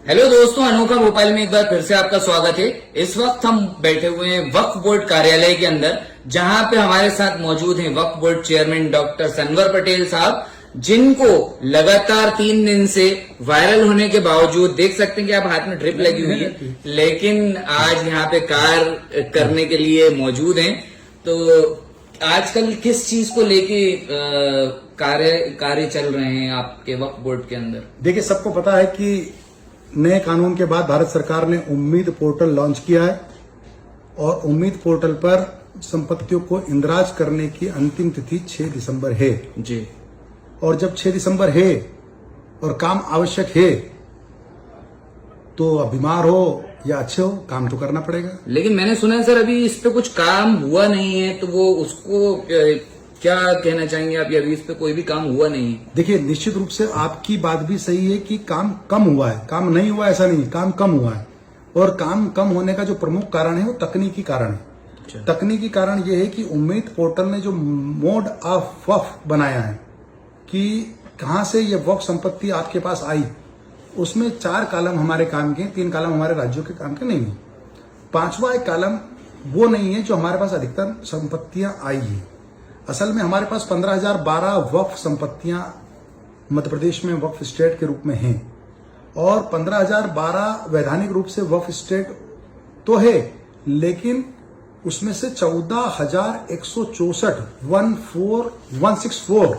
Hello दोस्तों, अनोखा भोपाल में एक बार फिर से आपका स्वागत है। इस वक्त हम बैठे हुए हैं वक्फ बोर्ड कार्यालय के अंदर, जहां पे हमारे साथ मौजूद हैं Waqf board chairman doctor Sanwar Patel sahab, जिनको लगातार 3 दिन से वायरल होने के बावजूद, देख सकते हैं कि आप हाथ में ड्रिप लगी हुई है, लेकिन आज यहाँ पे कार्य करने के लिए मौजूद हैं। तो आजकल किस चीज को लेके कार्य चल रहे हैं आपके वक्फ बोर्ड के अंदर? देखिए, सबको पता है कि नए कानून के बाद भारत सरकार ने उम्मीद पोर्टल लॉन्च किया है और उम्मीद पोर्टल पर संपत्तियों को इंदराज करने की अंतिम तिथि 6 दिसंबर है जी। और जब 6 दिसंबर है और काम आवश्यक है, तो बीमार हो या अच्छे हो, काम तो करना पड़ेगा। लेकिन मैंने सुना है सर, अभी इस पे कुछ काम हुआ नहीं है, तो वो उसको क्या कहना चाहेंगे आप? अभी इस पे कोई भी काम हुआ नहीं है। देखिए, निश्चित रूप से आपकी बात भी सही है कि काम कम हुआ है। काम नहीं हुआ ऐसा नहीं, काम कम हुआ है। और काम कम होने का जो प्रमुख कारण है वो तकनीकी कारण है। अच्छा। तकनीकी कारण ये है कि उम्मीद पोर्टल ने जो मोड ऑफ वक्फ बनाया है कि कहां से ये वक्फ संपत्ति आपके पास आई, उसमें 4 कॉलम हमारे काम के, 3 कॉलम हमारे राज्यों के काम के नहीं है। 5वां एक कॉलम वो नहीं है जो हमारे पास अधिकतर संपत्तियां आई है। असल में हमारे पास 15,012 वक्फ संपत्तियां मध्य प्रदेश में वक्फ स्टेट के रूप में हैं और 15,012 वैधानिक रूप से वक्फ स्टेट तो है, लेकिन उसमें से 14,164 164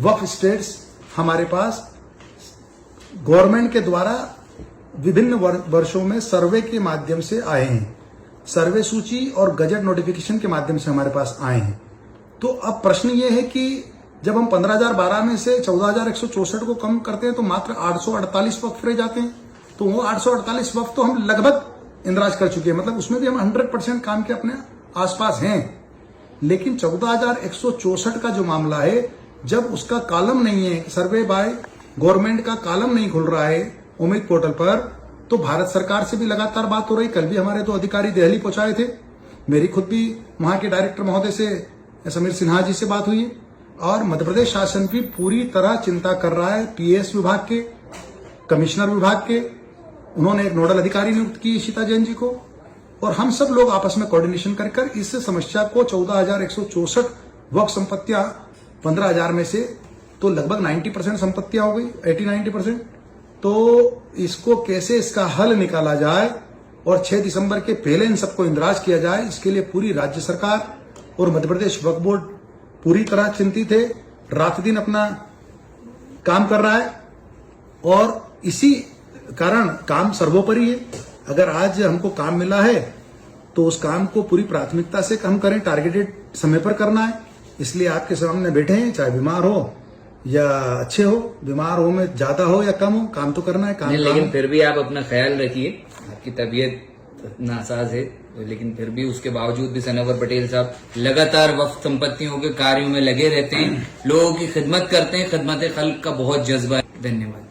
वक्फ स्टेट्स हमारे पास गवर्नमेंट के द्वारा विभिन्न वर्षों में सर्वे के माध्यम से आए हैं। सर्वे सूची और गजट नोटिफिकेशन के माध्यम से हमारे पास आए हैं। तो अब प्रश्न ये है कि जब हम 15,012 में से 14,164 को कम करते हैं तो मात्र 848 वक्फ रह जाते हैं। तो वो 848 वक्फ तो हम लगभग इंदराज कर चुके हैं, मतलब उसमें भी हम 100% काम के अपने आसपास हैं। लेकिन 14,164 का जो मामला है, जब उसका कॉलम नहीं है, सर्वे बाय गवर्नमेंट का कॉलम नहीं खुल रहा है उम्मीद पोर्टल पर, तो भारत सरकार से भी लगातार बात हो रही। कल भी हमारे 2 अधिकारी दिल्ली पहुंचाए थे। मेरी खुद भी वहां के डायरेक्टर महोदय से, समीर सिन्हा जी से बात हुई है और मध्य प्रदेश शासन भी पूरी तरह चिंता कर रहा है। पीएस विभाग के, कमिश्नर विभाग के, उन्होंने एक नोडल अधिकारी नियुक्त की इशिता जैन जी को, और हम सब लोग आपस में कोऑर्डिनेशन कर इस समस्या को 14,164 वक्फ संपत्तियां 15,000 में से तो लगभग 90% संपत्तियां हो गई, 80-90%। तो इसको कैसे इसका हल निकाला जाए और 6 दिसंबर के पहले इन सबको इंदराज किया जाए, इसके लिए पूरी राज्य सरकार और मध्य प्रदेश वक्फ बोर्ड पूरी तरह चिंतित है, रात दिन अपना काम कर रहा है और इसी कारण काम सर्वोपरि है। अगर आज हमको काम मिला है तो उस काम को पूरी प्राथमिकता से हम करें, टारगेटेड समय पर करना है। इसलिए आपके सामने बैठे हैं, चाहे बीमार हो या अच्छे हो, बीमार हो में ज्यादा हो या कम हो, काम तो करना है। काम लेकिन फिर भी आप अपना ख्याल रखिए, आपकी तबीयत नासाज है, लेकिन फिर भी उसके बावजूद भी सनवर पटेल साहब लगातार वक्फ संपत्तियों के कार्यों में लगे रहते हैं, लोगों की खिदमत करते हैं। खिदमत खल्क का बहुत जज्बा है। धन्यवाद।